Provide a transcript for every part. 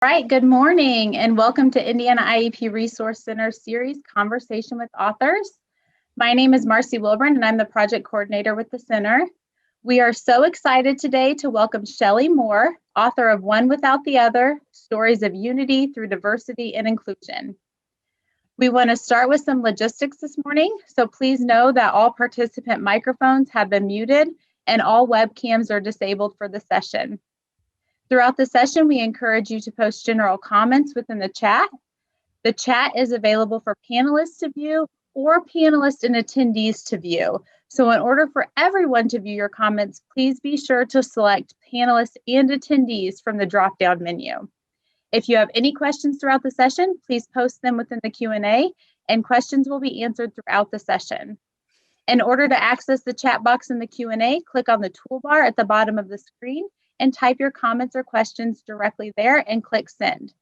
All right, good morning and welcome to Indiana IEP Resource Center series Conversation with Authors. My name is Marcy Wilburn and I'm the project coordinator with the center. We are so excited today to welcome Shelley Moore, author of One Without the Other, Stories of Unity Through Diversity and Inclusion. We want to start with some logistics this morning, so please know that all participant microphones have been muted and all webcams are disabled for the session. Throughout the session, we encourage you to post general comments within the chat. The chat is available for panelists to view or panelists and attendees to view. So in order for everyone to view your comments, please be sure to select panelists and attendees from the drop-down menu. If you have any questions throughout the session, please post them within the Q&A and questions will be answered throughout the session. In order to access the chat box in the Q&A, click on the toolbar at the bottom of the screen and type your comments or questions directly there and click send.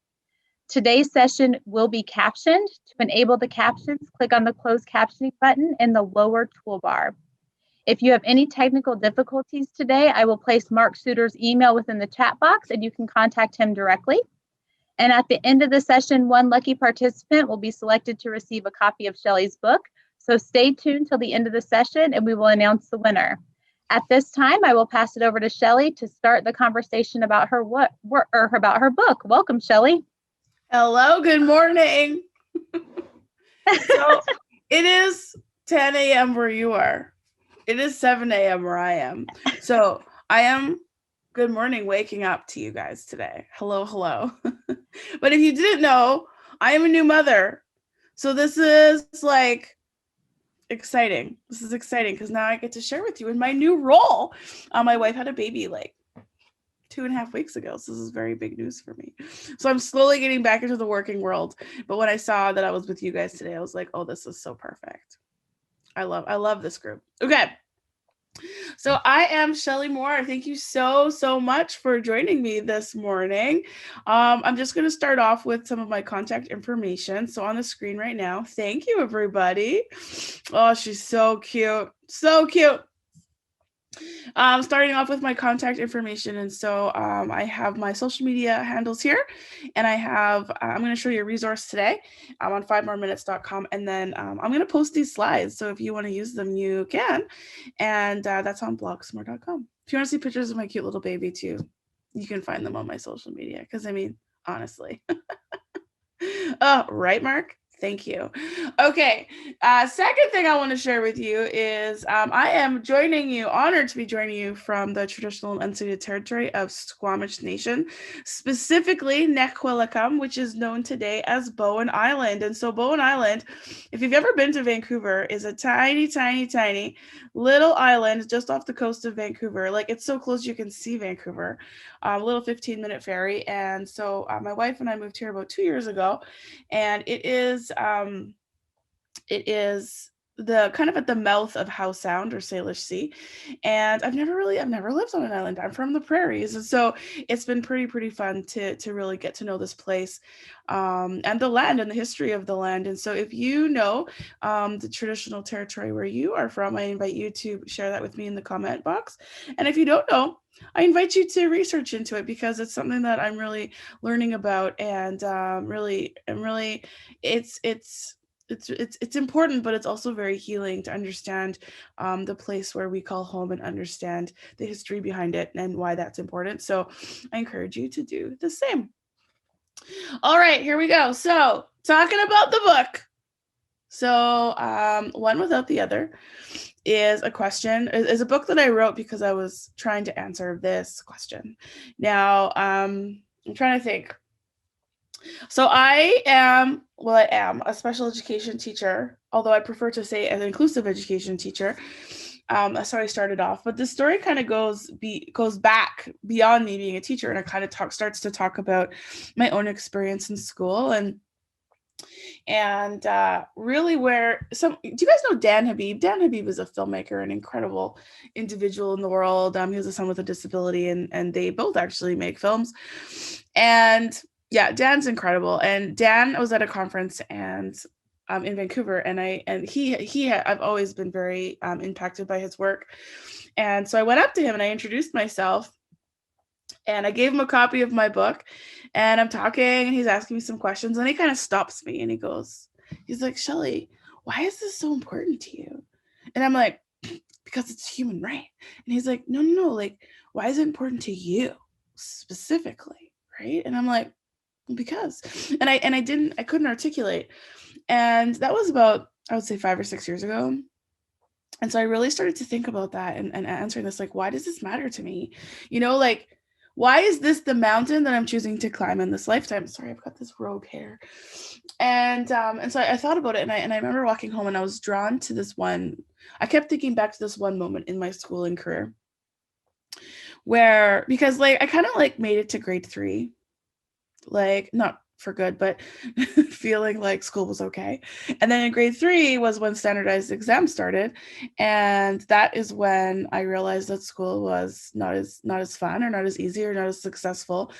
Today's session will be captioned. To enable the captions, click on the closed captioning button in the lower toolbar. If you have any technical difficulties today, I will place Mark Suter's email within the chat box and you can contact him directly. And at the end of the session, one lucky participant will be selected to receive a copy of Shelley's book. So stay tuned till the end of the session and we will announce the winner. At this time, I will pass it over to Shelley to start the conversation about her book. Welcome, Shelley. Hello, good morning. So it is 10 a.m. where you are. It is 7 a.m. where I am. So I am, good morning, waking up to you guys today. Hello, hello. But if you didn't know, I am a new mother. So this is like exciting. This is exciting because now I get to share with you in my new role. My wife had a baby like 2.5 weeks ago. So this is very big news for me. So I'm slowly getting back into the working world. But when I saw that I was with you guys today, I was like, oh, this is so perfect. I love this group. Okay. So I am Shelley Moore. Thank you so much for joining me this morning. I'm just going to start off with some of my contact information. So on the screen right now, thank you, everybody. Oh, she's so cute. So cute. Starting off with my contact information. And so I have my social media handles here and I'm going to show you a resource today on 5moreminutes.com. And then I'm going to post these slides. So if you want to use them, you can. And that's on blogsmore.com. If you want to see pictures of my cute little baby too, you can find them on my social media. Because I mean, honestly. Oh, right, Mark? Thank you. Okay. Second thing I want to share with you is I am honored to be joining you from the traditional and unceded territory of Squamish Nation, specifically Nekwillicum, which is known today as Bowen Island. And so Bowen Island, if you've ever been to Vancouver, is a tiny, tiny, tiny little island just off the coast of Vancouver. Like it's so close you can see Vancouver, a little 15-minute ferry. And so my wife and I moved here about 2 years ago, and it is the kind of at the mouth of Howe Sound or Salish Sea. And I've never lived on an island. I'm from the prairies. And so it's been pretty fun to really get to know this place and the land and the history of the land. And so if you know the traditional territory where you are from, I invite you to share that with me in the comment box. And if you don't know, I invite you to research into it because it's something that I'm really learning about and really it's important, but it's also very healing to understand the place where we call home and understand the history behind it and why that's important. So I encourage you to do the same. All right, here we go. So talking about the book. So One Without the Other is a book that I wrote because I was trying to answer this question. Now, I'm trying to think. So I am a special education teacher, although I prefer to say an inclusive education teacher. That's how I started off. But the story kind of goes back beyond me being a teacher, and it kind of starts to talk about my own experience in school and really do you guys know Dan Habib? Dan Habib is a filmmaker, an incredible individual in the world. He has a son with a disability, and they both actually make films. And yeah, Dan's incredible. And Dan was at a conference and in Vancouver, and I've always been very impacted by his work. And so I went up to him and I introduced myself. And I gave him a copy of my book, and I'm talking, and he's asking me some questions, and he kind of stops me, and he's like, Shelley, why is this so important to you? And I'm like, because it's human right. And he's like, no, like, why is it important to you specifically, right? And I'm like, because. And I couldn't articulate. And that was about, I would say, 5 or 6 years ago. And so I really started to think about that and answering this, like, why does this matter to me? Like, why is this the mountain that I'm choosing to climb in this lifetime? Sorry, I've got this rogue hair. And so I thought about it, and I remember walking home, and I was drawn to this one. I kept thinking back to this one moment in my schooling career because like I kind of like made it to grade 3, like not for good, but feeling like school was okay. And then in grade 3 was when standardized exams started. And that is when I realized that school was not as fun, or not as easy, or not as successful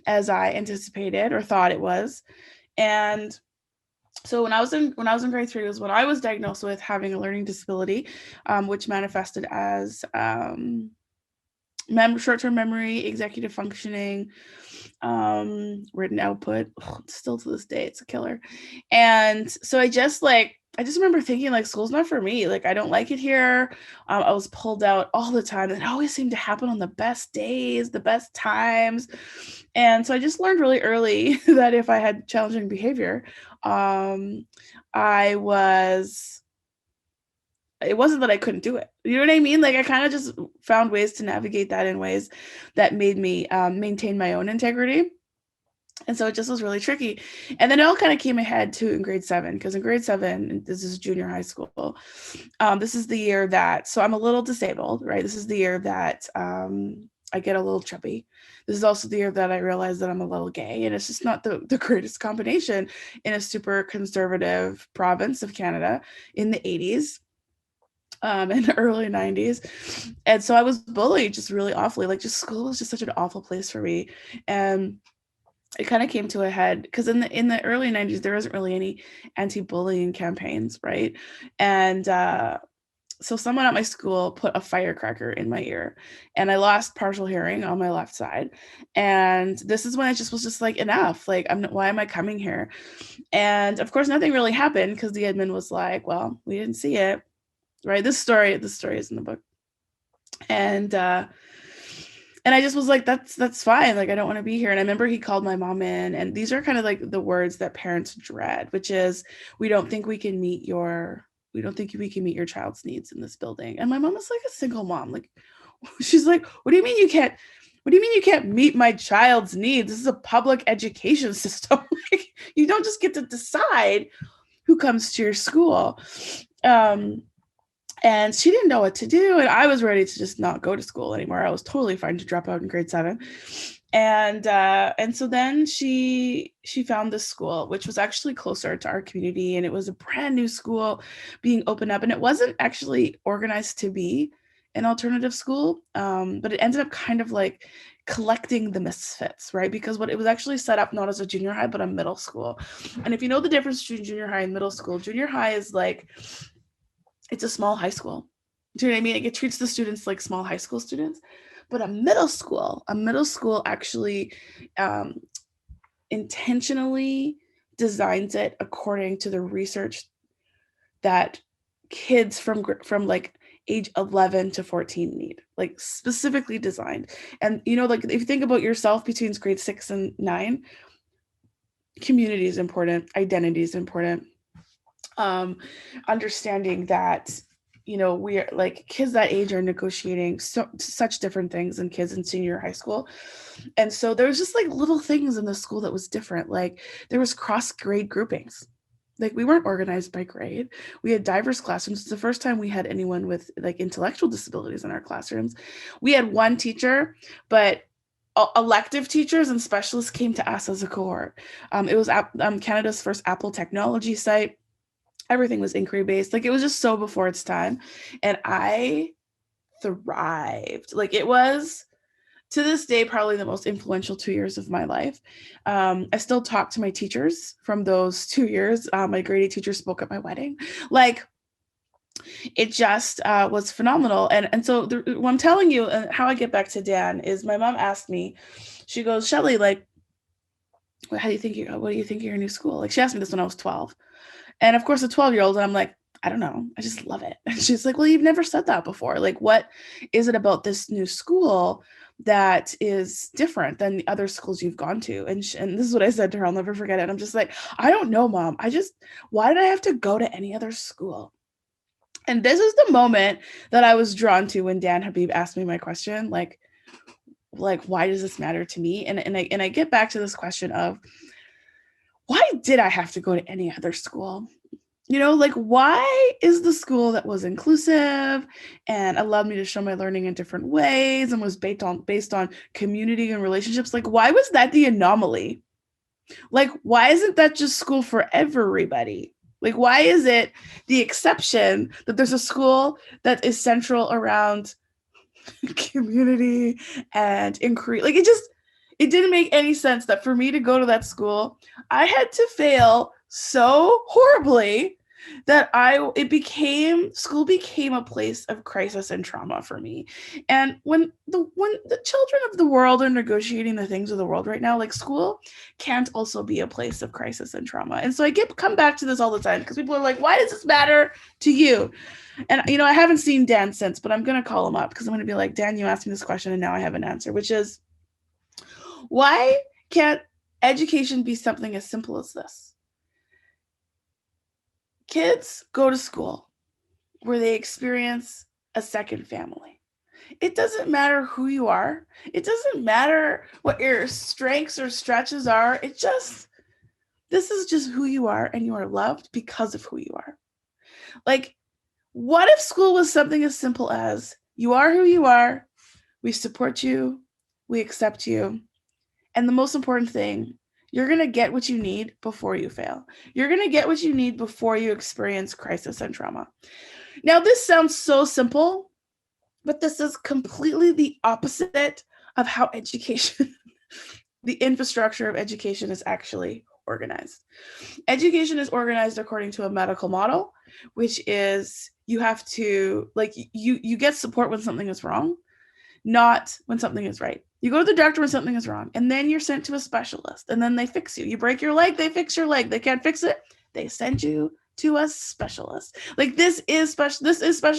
as I anticipated or thought it was. And so when I was in grade 3 was when I was diagnosed with having a learning disability, which manifested as short-term memory, executive functioning, written output. Still to this day, it's a killer. And so I just remember thinking, like, school's not for me. Like, I don't like it here. I was pulled out all the time. And it always seemed to happen on the best days, the best times. And so I just learned really early that if I had challenging behavior, it wasn't that I couldn't do it. You know what I mean? Like, I kind of just found ways to navigate that in ways that made me maintain my own integrity. And so it just was really tricky. And then it all kind of came ahead too in grade 7, because in grade 7, this is junior high school. This is the year that, so I'm a little disabled, right? This is the year that I get a little chubby. This is also the year that I realized that I'm a little gay, and it's just not the greatest combination in a super conservative province of Canada in the 80s. In the early 90s. And so I was bullied just really awfully. Like, just school was just such an awful place for me. And it kind of came to a head because in the early 90s, there wasn't really any anti-bullying campaigns, right? And so someone at my school put a firecracker in my ear, and I lost partial hearing on my left side. And this is when I just was just like, enough. Like, why am I coming here? And of course, nothing really happened because the admin was like, well, we didn't see it. Right. This story is in the book. And I just was like, that's fine. Like, I don't want to be here. And I remember he called my mom in, and these are kind of like the words that parents dread, which is, we don't think we can meet your child's needs in this building. And my mom is like a single mom. Like, she's like, what do you mean you can't meet my child's needs? This is a public education system. Like, you don't just get to decide who comes to your school. And she didn't know what to do. And I was ready to just not go to school anymore. I was totally fine to drop out in grade 7. And so then she found this school, which was actually closer to our community. And it was a brand new school being opened up. And it wasn't actually organized to be an alternative school. But it ended up kind of like collecting the misfits, right? Because it was actually set up not as a junior high, but a middle school. And if you know the difference between junior high and middle school, junior high is like, it's a small high school. Do you know what I mean? It treats the students like small high school students. But a middle school actually intentionally designs it according to the research that kids from like age 11 to 14 need, like specifically designed. And, like, if you think about yourself between grade 6 and 9, community is important, identity is important. Understanding that, we are like, kids that age are negotiating such different things than kids in senior high school. And so there was just like little things in the school that was different. Like, there was cross grade groupings. Like, we weren't organized by grade. We had diverse classrooms. It's the first time we had anyone with like intellectual disabilities in our classrooms. We had one teacher, but elective teachers and specialists came to us as a cohort. It was Canada's first Apple technology site. Everything was inquiry based. Like, it was just so before its time. And I thrived. Like, it was, to this day, probably the most influential 2 years of my life. I still talk to my teachers from those 2 years. My grade 8 teacher spoke at my wedding. Like, it just was phenomenal. And so what I'm telling you, and how I get back to Dan, is my mom asked me, she goes, Shelley, like, what do you think of your new school? Like, she asked me this when I was 12. And of course, a 12-year-old, and I'm like, I don't know. I just love it. And she's like, well, you've never said that before. Like, what is it about this new school that is different than the other schools you've gone to? And this is what I said to her. I'll never forget it. I'm just like, I don't know, Mom. Why did I have to go to any other school? And this is the moment that I was drawn to when Dan Habib asked me my question, like, why does this matter to me? And I get back to this question of, why did I have to go to any other school? You know, like, why is the school that was inclusive and allowed me to show my learning in different ways and was based on community and relationships, like, why was that the anomaly? Like, why isn't that just school for everybody? Like, why is it the exception that there's a school that is central around community and increase? Like, it didn't make any sense that for me to go to that school, I had to fail so horribly that school became a place of crisis and trauma for me. And when the children of the world are negotiating the things of the world right now, like, school can't also be a place of crisis and trauma. And so I come back to this all the time because people are like, why does this matter to you? And, you know, I haven't seen Dan since, but I'm going to call him up because I'm going to be like, Dan, you asked me this question and now I have an answer, which is, why can't education be something as simple as this? Kids go to school where they experience a second family. It doesn't matter who you are. It doesn't matter what your strengths or stretches are. This is just who you are, and you are loved because of who you are. Like, what if school was something as simple as, you are who you are, we support you, we accept you, and the most important thing, you're going to get what you need before you fail. You're going to get what you need before you experience crisis and trauma. Now, this sounds so simple, but this is completely the opposite of how education, the infrastructure of education, is actually organized. Education is organized according to a medical model, which is you have to, like, you get support when something is wrong, not when something is right. You go to the doctor when something is wrong, and then you're sent to a specialist, and then they fix you. You break your leg, they fix your leg. They can't fix it, they send you to a specialist. Like, this is special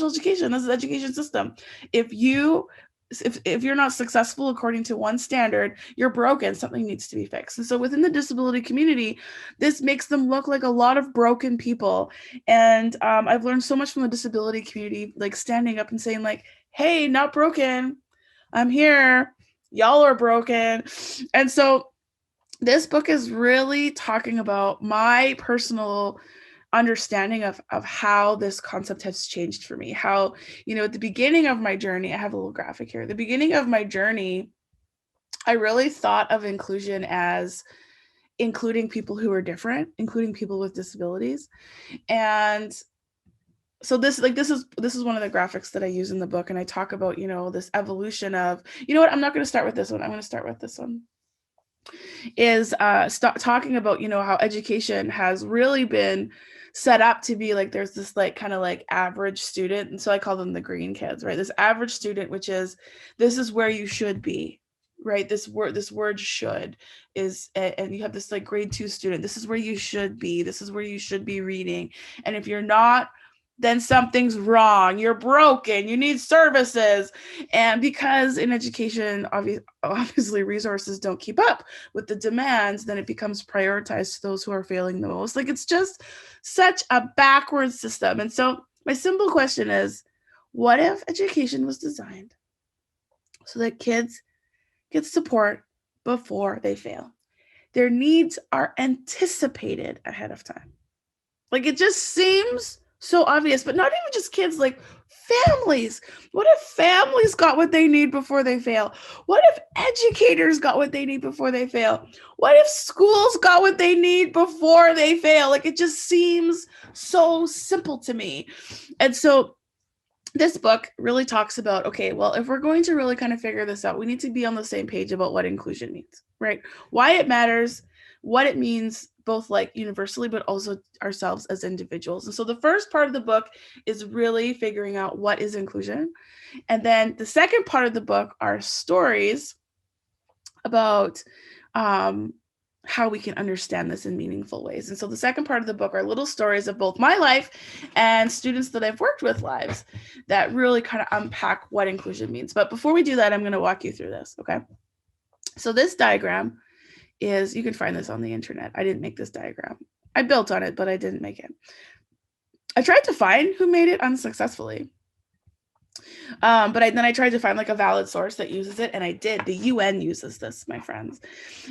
education. This is education system. If you're not successful according to one standard, you're broken. Something needs to be fixed. And so within the disability community, this makes them look like a lot of broken people. And I've learned so much from the disability community, like standing up and saying, like, hey, not broken, I'm here, y'all are broken. And so this book is really talking about my personal understanding of how this concept has changed for me. How, you know, at the beginning of my journey, I have a little graphic here. At the beginning of my journey, I really thought of inclusion as including people who are different, including people with disabilities. And so this is one of the graphics that I use in the book. And I talk about, you know, this evolution of, you know what, I'm not going to start with this one. I'm going to start with this one. Is talking about, you know, how education has really been set up to be like, there's this like kind of like average student. And so I call them the green kids, right? This average student, which is, this is where you should be, right? This word should is, and you have this like grade 2 student. This is where you should be. This is where you should be reading. And if you're not, then something's wrong. You're broken. You need services. And because in education, obviously resources don't keep up with the demands, then it becomes prioritized to those who are failing the most. Like, it's just such a backwards system. And so my simple question is, what if education was designed so that kids get support before they fail? Their needs are anticipated ahead of time. Like, it just seems so obvious, but not even just kids, like families. What if families got what they need before they fail? What if educators got what they need before they fail? What if schools got what they need before they fail? Like, it just seems so simple to me. And so this book really talks about, okay, well, if we're going to really kind of figure this out, we need to be on the same page about what inclusion means, right? Why it matters, what it means both like universally, but also ourselves as individuals. And so the first part of the book is really figuring out what is inclusion. And then the second part of the book are stories about how we can understand this in meaningful ways. And so the second part of the book are little stories of both my life and students that I've worked with lives that really kind of unpack what inclusion means. But before we do that, I'm going to walk you through this, okay? So this diagram is, you can find this on the internet. I didn't make this diagram. I built on it, but I didn't make it. I tried to find who made it unsuccessfully. But then I tried to find like a valid source that uses it, and I did. The UN uses this, my friends.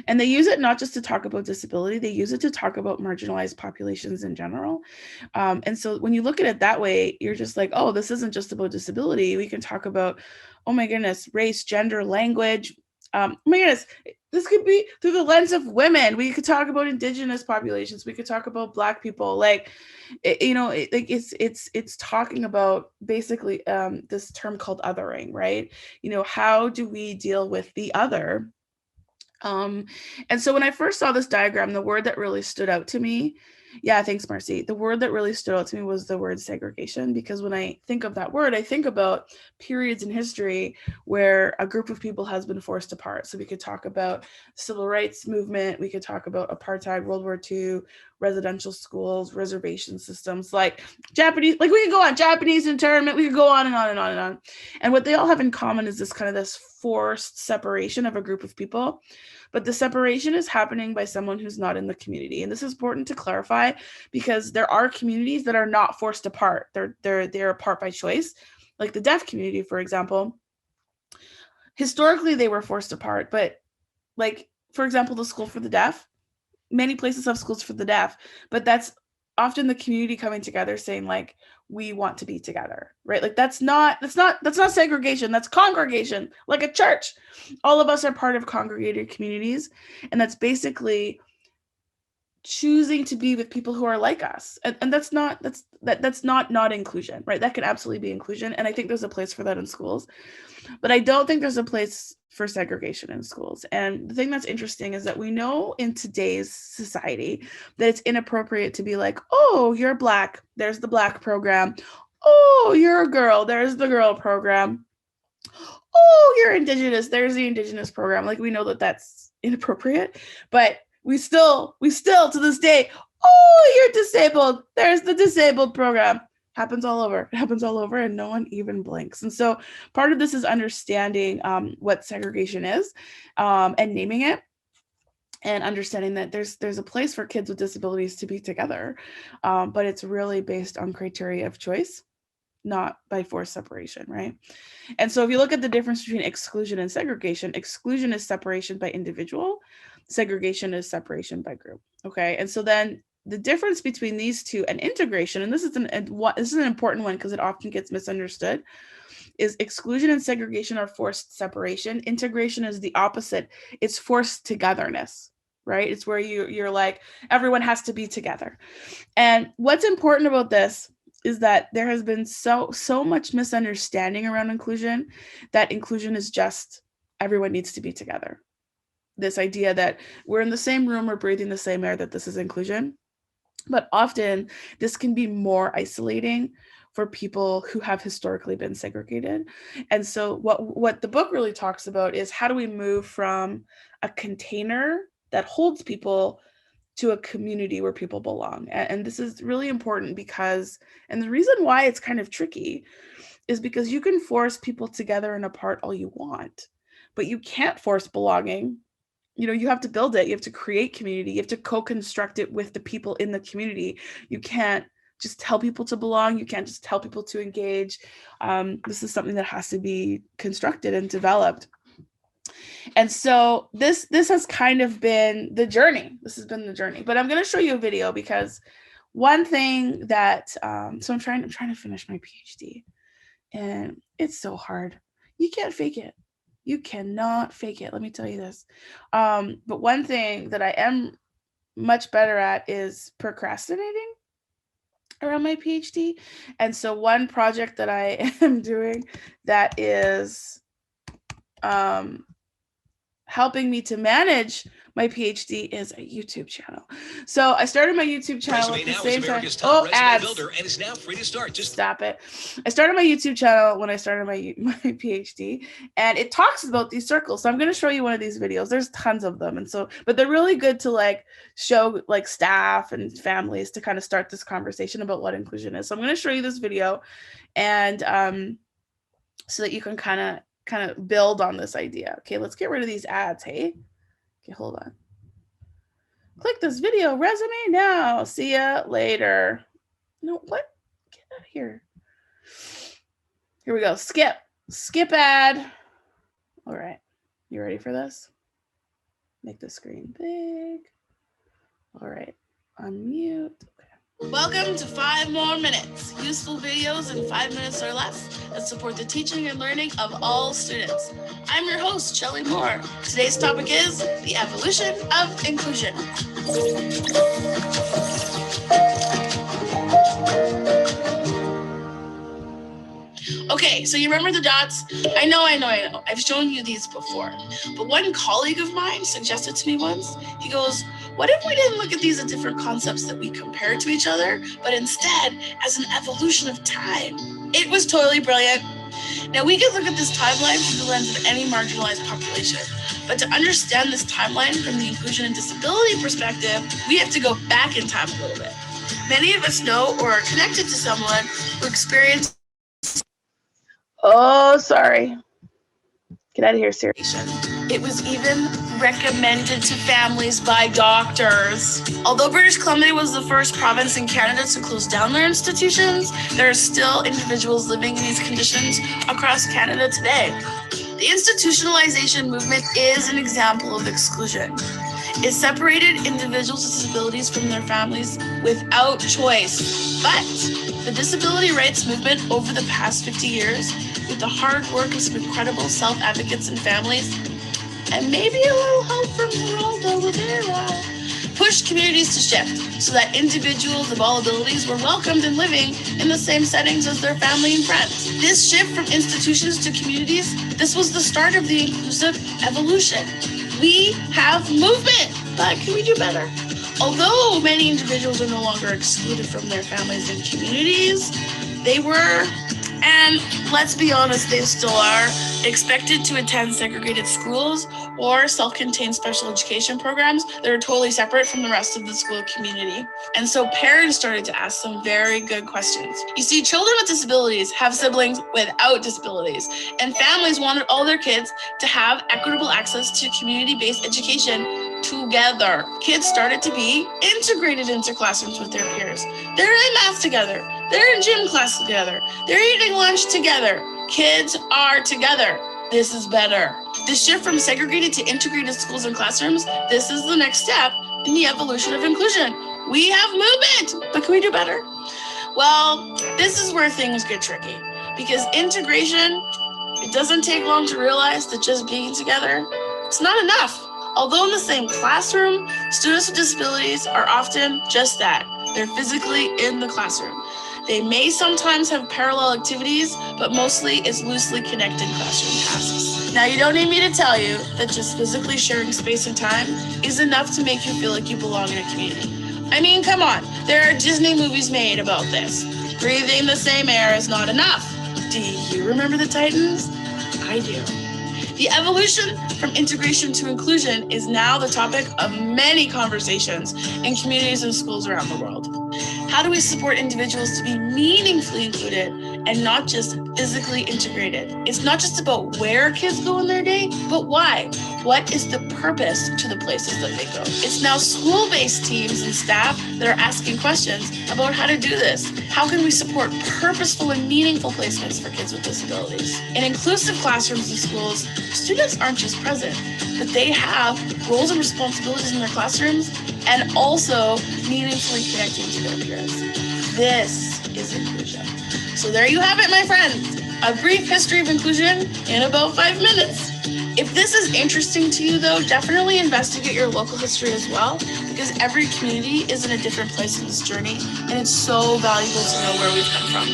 And they use it not just to talk about disability, they use it to talk about marginalized populations in general. And so when you look at it that way, you're just like, oh, this isn't just about disability. We can talk about, oh my goodness, race, gender, language. Oh my goodness, this could be through the lens of women. We could talk about Indigenous populations. We could talk about Black people. Like, it's talking about basically this term called othering, right? How do we deal with the other? And so when I first saw this diagram, the word that really stood out to me, yeah, thanks, Marcy. The word that really stood out to me was the word segregation, because when I think of that word, I think about periods in history where a group of people has been forced apart. So we could talk about civil rights movement, we could talk about apartheid, World War II, residential schools, reservation systems, like Japanese, like we could go on, Japanese internment, we could go on and on and on and on. And what they all have in common is this kind of this forced separation of a group of people. But the separation is happening by someone who's not in the community. And this is important to clarify, because there are communities that are not forced apart. They're apart by choice. Like the deaf community, for example. Historically, they were forced apart. But like, for example, the School for the Deaf, many places have schools for the deaf, but that's often the community coming together saying like, we want to be together, right? Like that's not segregation, that's congregation, like a church. All of us are part of congregated communities, and that's basically choosing to be with people who are like us. And that's not inclusion, right? That could absolutely be inclusion. And I think there's a place for that in schools, but I don't think there's a place for segregation in schools. And the thing that's interesting is that we know in today's society that it's inappropriate to be like, oh, you're Black, there's the Black program. Oh, you're a girl, there's the girl program. Oh, you're Indigenous, there's the Indigenous program. Like, we know that that's inappropriate, but we still to this day, oh, you're disabled, there's the disabled program. Happens all over. It happens all over, and no one even blinks. And so part of this is understanding what segregation is, and naming it, and understanding that there's a place for kids with disabilities to be together, but it's really based on criteria of choice, not by forced separation, right? And so if you look at the difference between exclusion and segregation, exclusion is separation by individual, segregation is separation by group, okay? And so then the difference between these two and integration, and this is an important one because it often gets misunderstood, is exclusion and segregation are forced separation. Integration is the opposite. It's forced togetherness, right? It's where you're like, everyone has to be together. And what's important about this is that there has been so much misunderstanding around inclusion, that inclusion is just everyone needs to be together. This idea that we're in the same room, we're breathing the same air, that this is inclusion. But often this can be more isolating for people who have historically been segregated. And so what the book really talks about is, how do we move from a container that holds people to a community where people belong? And this is really important because, and the reason why it's kind of tricky is because you can force people together and apart all you want, but you can't force belonging. You have to build it. You have to create community. You have to co-construct it with the people in the community. You can't just tell people to belong. You can't just tell people to engage. This is something that has to be constructed and developed. And so this has kind of been the journey. This has been the journey. But I'm going to show you a video, because one thing that, so I'm trying to finish my PhD, and it's so hard. You can't fake it. You cannot fake it. Let me tell you this. But one thing that I am much better at is procrastinating around my PhD. And so one project that I am doing that is helping me to manage my PhD is a YouTube channel. So I started my YouTube channel at the same time. Oh, ads. And it's now free to start. Just stop it. I started my YouTube channel when I started my PhD, and it talks about these circles. So I'm going to show you one of these videos. There's tons of them. And so, but they're really good to like show like staff and families to kind of start this conversation about what inclusion is. So I'm going to show you this video, and so that you can kind of build on this idea. Okay, let's get rid of these ads. Hey. Okay, hold on. Click this video resume now. See ya later. No, what? Get out of here. Here we go. Skip. Skip ad. All right. You ready for this? Make the screen big. All right. Unmute. Okay. Welcome to 5 More Minutes. Useful videos in 5 minutes or less that support the teaching and learning of all students. I'm your host, Shelley Moore. Today's topic is the evolution of inclusion. Okay, so you remember the dots? I know. I've shown you these before. But one colleague of mine suggested to me once, he goes, what if we didn't look at these as different concepts that we compare to each other, but instead as an evolution of time? It was totally brilliant. Now, we could look at this timeline through the lens of any marginalized population, but to understand this timeline from the inclusion and disability perspective, we have to go back in time a little bit. Many of us know or are connected to someone who experienced... Oh, sorry. Get out of here, Siri. It was even recommended to families by doctors. Although British Columbia was the first province in Canada to close down their institutions, there are still individuals living in these conditions across Canada today. The institutionalization movement is an example of exclusion. It separated individuals with disabilities from their families without choice. But the disability rights movement over the past 50 years, with the hard work of some incredible self-advocates and families, and maybe a little help from Ronaldo Rivera, pushed communities to shift so that individuals of all abilities were welcomed and living in the same settings as their family and friends. This shift from institutions to communities, this was the start of the inclusive evolution. We have movement, but can we do better? Although many individuals are no longer excluded from their families and communities, they were, and let's be honest, they still are, expected to attend segregated schools or self-contained special education programs that are totally separate from the rest of the school community. And so parents started to ask some very good questions. You see, children with disabilities have siblings without disabilities, and families wanted all their kids to have equitable access to community-based education together. Kids started to be integrated into classrooms with their peers. They're in math together. They're in gym class together. They're eating lunch together. Kids are together. This is better. The shift from segregated to integrated schools and classrooms, this is the next step in the evolution of inclusion. We have movement, but can we do better? Well, this is where things get tricky, because integration, it doesn't take long to realize that just being together, it's not enough. Although in the same classroom, students with disabilities are often just that. They're physically in the classroom. They may sometimes have parallel activities, but mostly it's loosely connected classroom tasks. Now, you don't need me to tell you that just physically sharing space and time is enough to make you feel like you belong in a community. I mean, come on, there are Disney movies made about this. Breathing the same air is not enough. Do you remember the Titans? I do. The evolution from integration to inclusion is now the topic of many conversations in communities and schools around the world. How do we support individuals to be meaningfully included and not just physically integrated? It's not just about where kids go in their day, but why. What is the purpose to the places that they go? It's now school-based teams and staff that are asking questions about how to do this. How can we support purposeful and meaningful placements for kids with disabilities? In inclusive classrooms and schools, students aren't just present, but they have roles and responsibilities in their classrooms and also meaningfully connecting to their peers. This is inclusion. So there you have it, my friends. A brief history of inclusion in about 5 minutes. If this is interesting to you, though, definitely investigate your local history as well, because every community is in a different place in this journey, and it's so valuable to know where we've come from.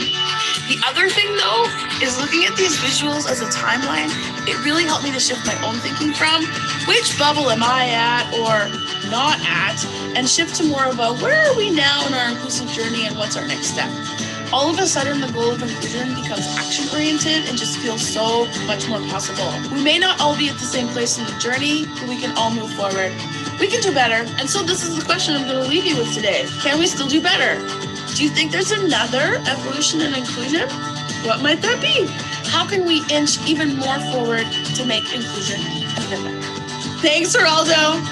The other thing, though, is looking at these visuals as a timeline it really helped me to shift my own thinking from which bubble am I at or not at, and shift to more of a where are we now in our inclusive journey and what's our next step. All of a sudden, the goal of inclusion becomes action-oriented and just feels so much more possible. We may not all be at the same place in the journey, but we can all move forward. We can do better. And so this is the question I'm going to leave you with today. Can we still do better? Do you think there's another evolution and inclusion? What might that be? How can we inch even more forward to make inclusion even better? Thanks, Geraldo.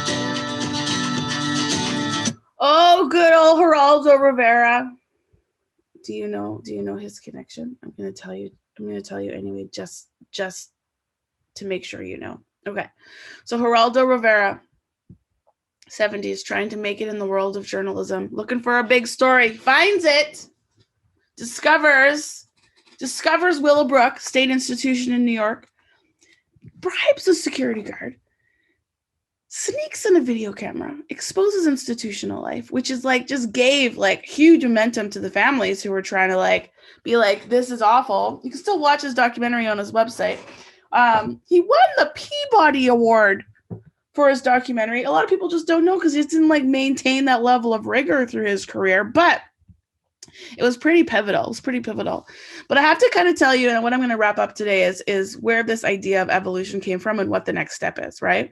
Oh, good old Geraldo Rivera. Do you know his connection? I'm going to tell you anyway, just to make sure you know. Okay. So Geraldo Rivera, 70s, trying to make it in the world of journalism, looking for a big story, finds it, discovers Willowbrook State Institution in New York, bribes a security guard, sneaks in a video camera, exposes institutional life, which is like just gave like huge momentum to the families who were trying to like be like, this is awful. You can still watch his documentary on his website. He won the Peabody Award for his documentary. A lot of people just don't know because he didn't like maintain that level of rigor through his career, but it was pretty pivotal. But I have to kind of tell you, and what I'm going to wrap up today is where this idea of evolution came from and what the next step is, right?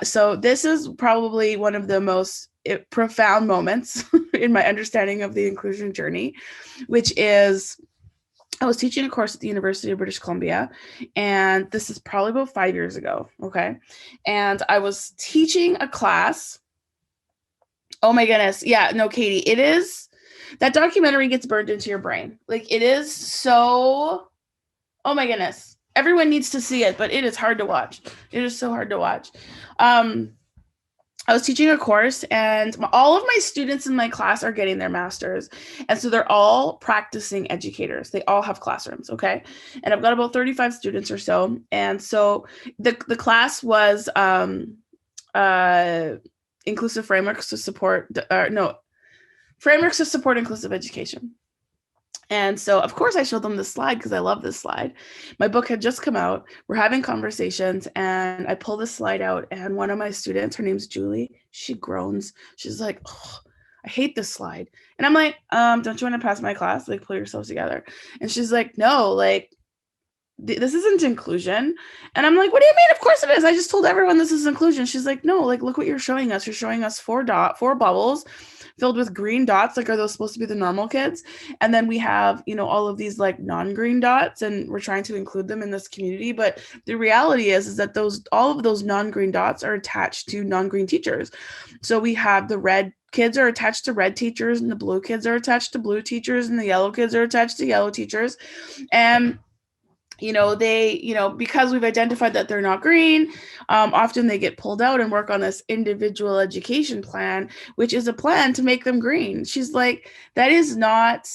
So this is probably one of the most profound moments in my understanding of the inclusion journey, which is I was teaching a course at the University of British Columbia, and this is probably about 5 years ago, okay? And I was teaching a class. Oh my goodness. Yeah, no, Katie, it is... That documentary gets burned into your brain. Like it is so, oh my goodness. Everyone needs to see it, but it is hard to watch. It is so hard to watch. I was teaching a course and all of my students in my class are getting their masters. And so they're all practicing educators. They all have classrooms, okay? And I've got about 35 students or so. And so the class was inclusive frameworks to support, frameworks to support inclusive education. And so, of course, I showed them this slide because I love this slide. My book had just come out. We're having conversations, and I pull this slide out, and one of my students, her name's Julie, she groans. She's like, oh, I hate this slide. And I'm like, don't you want to pass my class? Like, pull yourselves together. And she's like, no, like, this isn't inclusion. And I'm like, what do you mean? Of course it is. I just told everyone this is inclusion. She's like, no, like, look what you're showing us. You're showing us four bubbles filled with green dots. Like, are those supposed to be the normal kids? And then we have, all of these like non-green dots, and we're trying to include them in this community. But the reality is that all of those non-green dots are attached to non-green teachers. So we have the red kids are attached to red teachers, and the blue kids are attached to blue teachers, and the yellow kids are attached to yellow teachers. And because we've identified that they're not green, often they get pulled out and work on this individual education plan, which is a plan to make them green. She's like, that is not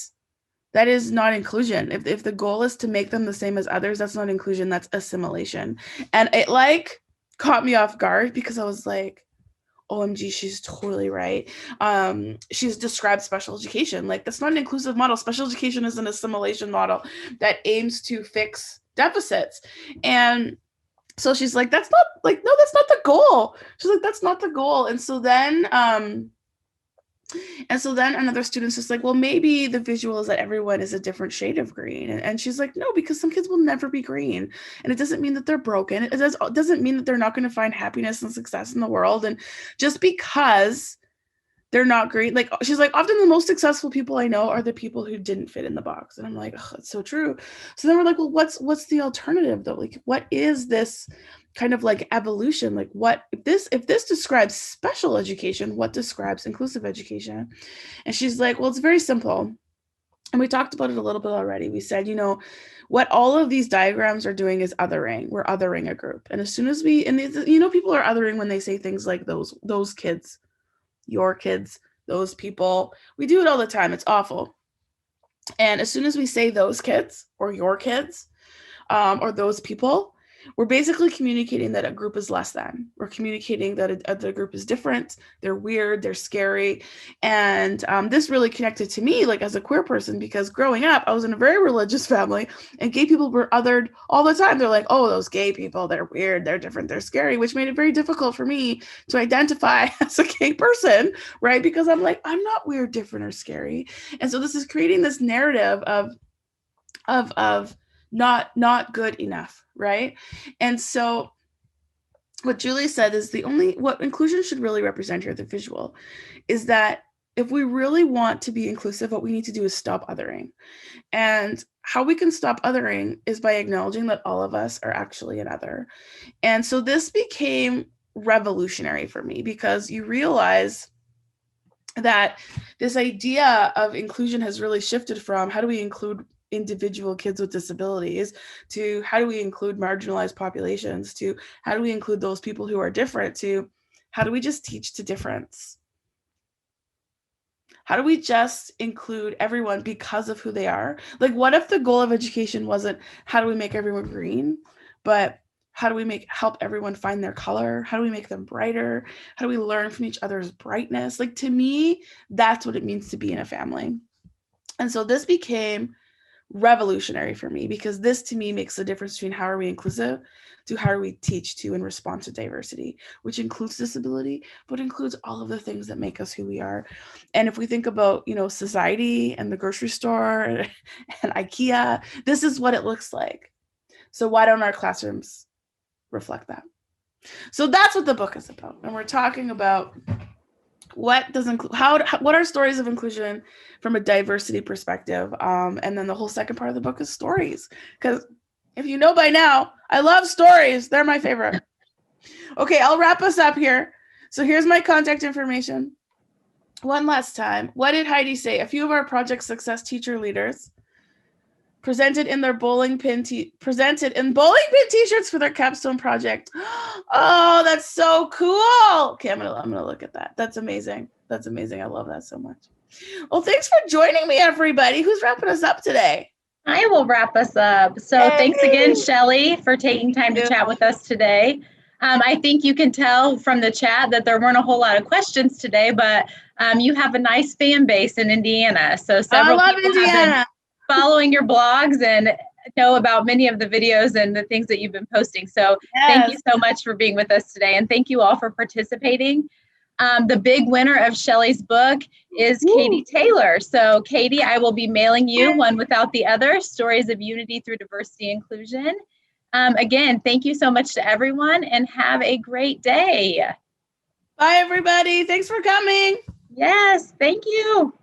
inclusion. If the goal is to make them the same as others, that's not inclusion, that's assimilation. And it like caught me off guard because I was like, OMG, she's totally right. She's described special education. Like, that's not an inclusive model. Special education is an assimilation model that aims to fix deficits. And so she's like, that's not the goal. She's like, that's not the goal. And so then another student's just like, well, maybe the visual is that everyone is a different shade of green. And she's like, no, because some kids will never be green. And it doesn't mean that they're broken. It doesn't mean that they're not going to find happiness and success in the world. And just because they're not green, like, she's like, often the most successful people I know are the people who didn't fit in the box. And I'm like, oh, it's so true. So then we're like, well, what's the alternative though? Like, what is this kind of like evolution? Like, what if this describes special education, what describes inclusive education? And she's like, well, it's very simple. And we talked about it a little bit already. We said, what all of these diagrams are doing is othering. We're othering a group. And as soon as people are othering when they say things like those kids, your kids, those people. We do it all the time. It's awful. And as soon as we say those kids or your kids or those people, we're basically communicating that a group is less than. We're communicating that the group is different, they're weird, they're scary. And this really connected to me, like as a queer person, because growing up, I was in a very religious family, and gay people were othered all the time. They're like, oh, those gay people, they're weird, they're different, they're scary, which made it very difficult for me to identify as a gay person, right? Because I'm like, I'm not weird, different, or scary. And so this is creating this narrative of not good enough, right? And so what Julie said is what inclusion should really represent here, the visual, is that if we really want to be inclusive, what we need to do is stop othering. And how we can stop othering is by acknowledging that all of us are actually an other. And so this became revolutionary for me, because you realize that this idea of inclusion has really shifted from how do we include individual kids with disabilities to how do we include marginalized populations to how do we include those people who are different to how do we just teach to difference? How do we just include everyone because of who they are? Like, what if the goal of education wasn't how do we make everyone green, but how do we help everyone find their color? How do we make them brighter? How do we learn from each other's brightness? Like, to me, that's what it means to be in a family. And so this became revolutionary for me, because this to me makes the difference between how are we inclusive to how are we teach to and respond to diversity, which includes disability, but includes all of the things that make us who we are. And if we think about, society and the grocery store and IKEA, this is what it looks like. So why don't our classrooms reflect that? So that's what the book is about. And we're talking about what are stories of inclusion from a diversity perspective, and then the whole second part of the book is stories, because if you know by now, I love stories. They're my favorite. Okay, I'll wrap us up here. So here's my contact information one last time. What did Heidi say? A few of our project success teacher leaders presented in bowling pin t-shirts for their capstone project. Oh, that's so cool. Okay, I'm gonna look at that. That's amazing. That's amazing. I love that so much. Well, thanks for joining me, everybody. Who's wrapping us up today? I will wrap us up. So Thanks again, Shelley, for taking time to chat with us today. I think you can tell from the chat that there weren't a whole lot of questions today, but you have a nice fan base in Indiana. So several people have been following your blogs and know about many of the videos and the things that you've been posting. So Thank you so much for being with us today. And thank you all for participating. The big winner of Shelley's book is Katie Taylor. So Katie, I will be mailing you One Without the Other, Stories of Unity Through Diversity and Inclusion. Again, thank you so much to everyone and have a great day. Bye, everybody. Thanks for coming. Yes, thank you.